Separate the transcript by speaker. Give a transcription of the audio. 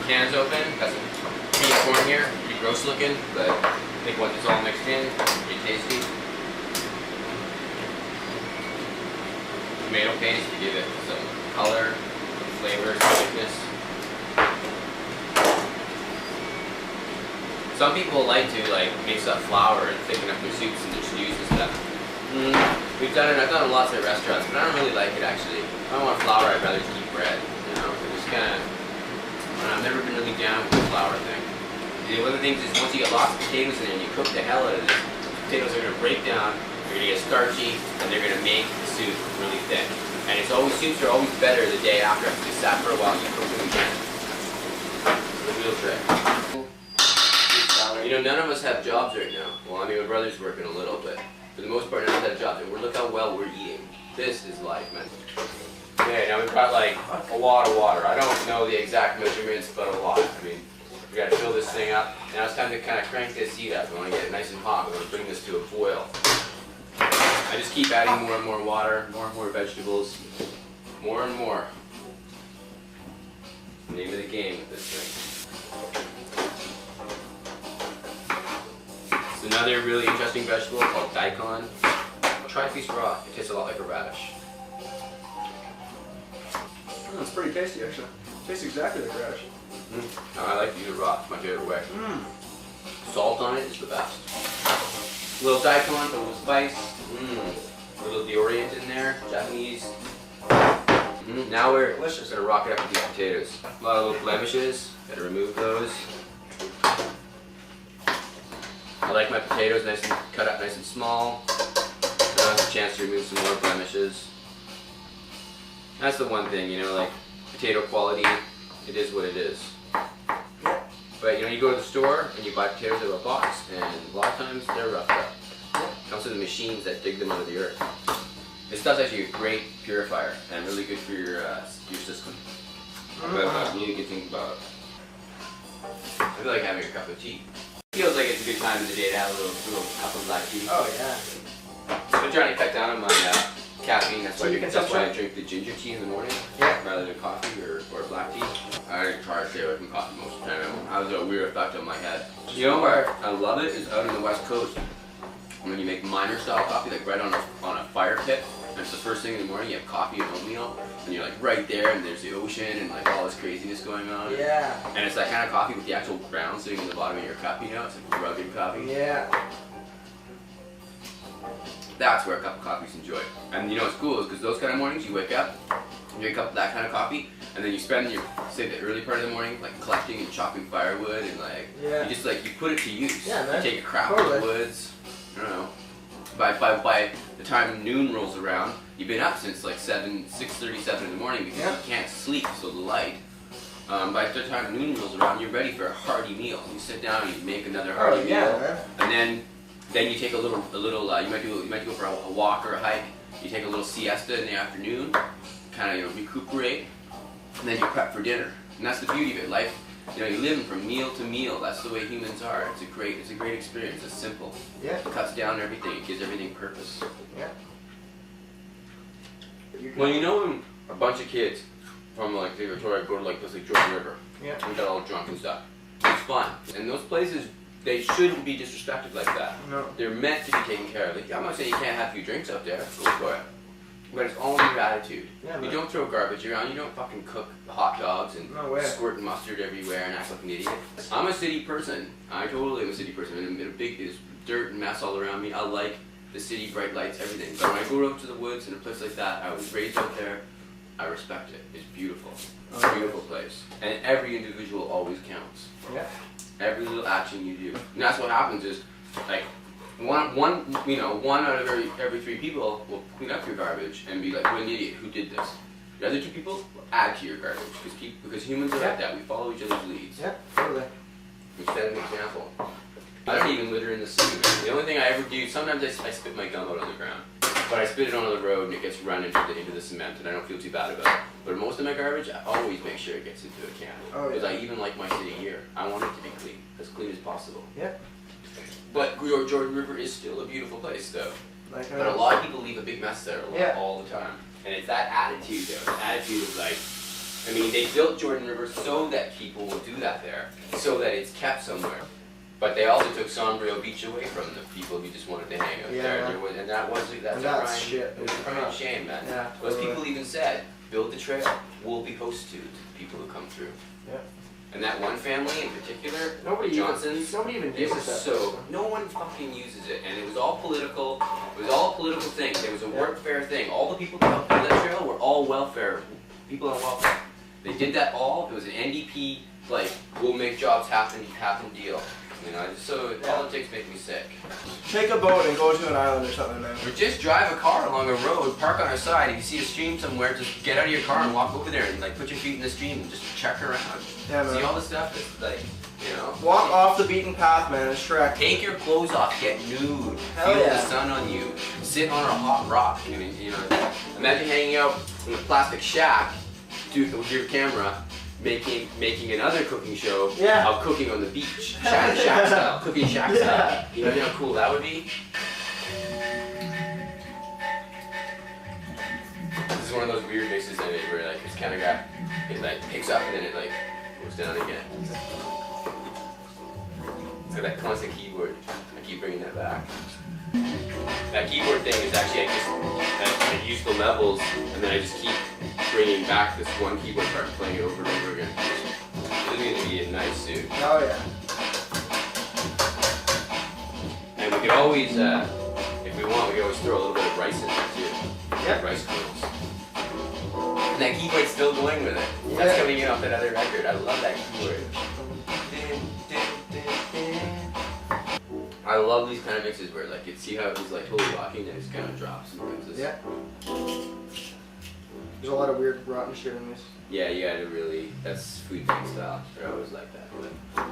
Speaker 1: Can's open, got some peanut corn here, pretty gross looking, but I think once it's all mixed in, pretty tasty. Tomato paste to give it some color, some flavor, some thickness. Some people like to mix up flour and thicken up their soups and their stews and stuff. I've done lots of restaurants, but I don't really like it actually. If I want flour, I'd rather just eat bread. You know, it's kind of. I've never been really down with the flour thing. One of the things is once you get lots of potatoes in there and you cook the hell out of this, potatoes are going to break down, they're going to get starchy, and they're going to make the soup really thick. And soups are always better the day after they sat for a while and you cook them again. It's the real trick. You know, none of us have jobs right now. Well, I mean, my brother's working a little, but for the most part, none of us have jobs. And look how well we're eating. This is life, man. Okay, now we've got a lot of water. I don't know the exact measurements, but a lot. I mean, we got to fill this thing up. Now it's time to kind of crank this heat up. We want to get it nice and hot. We want to bring this to a boil. I just keep adding more and more water, more and more vegetables, more and more. The name of the game with this thing. It's another really interesting vegetable called daikon. Try a piece raw. It tastes a lot like a radish.
Speaker 2: Oh, it's pretty tasty actually. It tastes exactly like radish.
Speaker 1: No, I like to eat it raw. It's my favorite way. Salt on it is the best. A little daikon, a little spice. A little deorient in there. Japanese. Now we're just gonna rock it up with these potatoes. A lot of little blemishes. Gotta remove those. I like my potatoes nice and cut up nice and small. Now I have a chance to remove some more blemishes. That's the one thing, you know, like potato quality, it is what it is. But you know, you go to the store and you buy potatoes out of a box, and a lot of times they're roughed up. It comes with the machines that dig them out of the earth. This stuff's actually a great purifier and really good for your system. But really good thing about it. I feel like having a cup of tea. Feels like it's a good time of the day to have a little cup of black tea.
Speaker 2: Oh yeah.
Speaker 1: I've been trying to cut down on my caffeine. That's why I drink the ginger tea in the morning rather than coffee or black tea. I try to stay away from coffee most of the time. It has a weird effect on my head. You know where I love it is out on the west coast. When you make miner style coffee, like right on a fire pit, and it's the first thing in the morning, you have coffee and oatmeal, and you're like right there, and there's the ocean and like all this craziness going on.
Speaker 2: Yeah.
Speaker 1: And it's that kind of coffee with the actual ground sitting in the bottom of your cup, you know? It's like rugged coffee.
Speaker 2: Yeah.
Speaker 1: That's where a cup of coffee's enjoyed. And you know what's cool is because those kind of mornings you wake up, you drink up that kind of coffee, and then you spend say the early part of the morning like collecting and chopping firewood and you just you put it to use.
Speaker 2: Yeah, man.
Speaker 1: You take a crap in the woods. I don't know. By the time noon rolls around, you've been up since like 6:37 in the morning because you can't sleep so light. By the time noon rolls around, you're ready for a hearty meal. You sit down and you make another hearty meal, and then you take a little. You might go for a walk or a hike. You take a little siesta in the afternoon, kind of recuperate, and then you prep for dinner. And that's the beauty of it. Life, you live from meal to meal. That's the way humans are. It's a great experience. It's simple.
Speaker 2: Yeah.
Speaker 1: It cuts down everything. It gives everything purpose.
Speaker 2: Yeah.
Speaker 1: Well, when a bunch of kids from Victoria go to places like Jordan River, and got all drunk and stuff. It's fun. And those places, they shouldn't be disrespected like that.
Speaker 2: No.
Speaker 1: They're meant to be taken care of. I'm not saying you can't have a few drinks out there. Go for it. But it's all in your attitude.
Speaker 2: Yeah,
Speaker 1: you don't throw garbage around. You don't fucking cook hot dogs and squirt mustard everywhere and act like an idiot. I'm a city person. I totally am a city person. There's dirt and mess all around me. I like the city, bright lights, everything. But when I go out to the woods in a place like that, I was raised out there. I respect it. It's beautiful. It's a beautiful place. And every individual always counts.
Speaker 2: Yeah.
Speaker 1: Every little action you do. And that's what happens is, one out of every 3 people will clean up your garbage and be like, what an idiot, who did this? The other 2 people will add to your garbage because humans are like that. We follow each other's leads.
Speaker 2: Yeah, totally.
Speaker 1: We set an example. I don't even litter in the city. The only thing I ever do, sometimes I spit my gum out on the ground. But I spit it on the road and it gets run into the cement and I don't feel too bad about it. But most of my garbage, I always make sure it gets into a can. Because I even like my city here. I want it to be clean, as clean as possible.
Speaker 2: Yeah.
Speaker 1: But Jordan River is still a beautiful place though. But a lot of people leave a big mess there all the time. And it's that attitude though. The attitude of I mean, they built Jordan River so that people will do that there, so that it's kept somewhere. But they also took Sombrio Beach away from the people who just wanted to hang out there. And that's
Speaker 2: shit.
Speaker 1: It was a crying shame, man.
Speaker 2: Yeah,
Speaker 1: Those people even said, build the trail, we'll be host to the people who come through.
Speaker 2: Yeah.
Speaker 1: And that one family in particular,
Speaker 2: Nobody
Speaker 1: Johnsons,
Speaker 2: even
Speaker 1: it
Speaker 2: uses
Speaker 1: was
Speaker 2: that.
Speaker 1: so, no one fucking uses it. And it was all political, it was all a political thing. There was a workfare thing. All the people that helped build that trail were all welfare, people on welfare. They did that all, it was an NDP, like, we'll make jobs happen deal. You know, so politics make me sick.
Speaker 2: Take a boat and go to an island or something, man.
Speaker 1: Or just drive a car along a road, park on our side. If you see a stream somewhere, just get out of your car and walk over there and like put your feet in the stream and just check around.
Speaker 2: Yeah, man.
Speaker 1: See all the stuff that's like, you know.
Speaker 2: Walk off the beaten path, man. It's Shrek.
Speaker 1: Take your clothes off, get nude,
Speaker 2: Hell
Speaker 1: feel
Speaker 2: yeah.
Speaker 1: the sun on you, sit on a hot rock. You know, imagine hanging out in a plastic shack, with your camera. Making another cooking show of cooking on the beach, shack style, cooking shack style. You know how cool that would be? This is one of those weird mixes I made where like it's kind of it like picks up and then it like goes down again. It's got that constant keyboard. I keep bringing that back. That keyboard thing is actually I use the levels and then I just keep bringing back this one keyboard part and playing it over and over again. This is going to be a nice suit.
Speaker 2: Oh yeah.
Speaker 1: And we could always, if we want, we could always throw a little bit of rice in there too.
Speaker 2: Yeah.
Speaker 1: Rice kernels. And that keyboard's still going with it. That's coming in off that other record. I love that keyboard. I love these kind of mixes where like you see how it was like totally rocking and it just kind of drops and becomes this.
Speaker 2: Yeah. There's a lot of weird rotten shit in this.
Speaker 1: Yeah, you gotta really, that's food bank style. They're always like that. But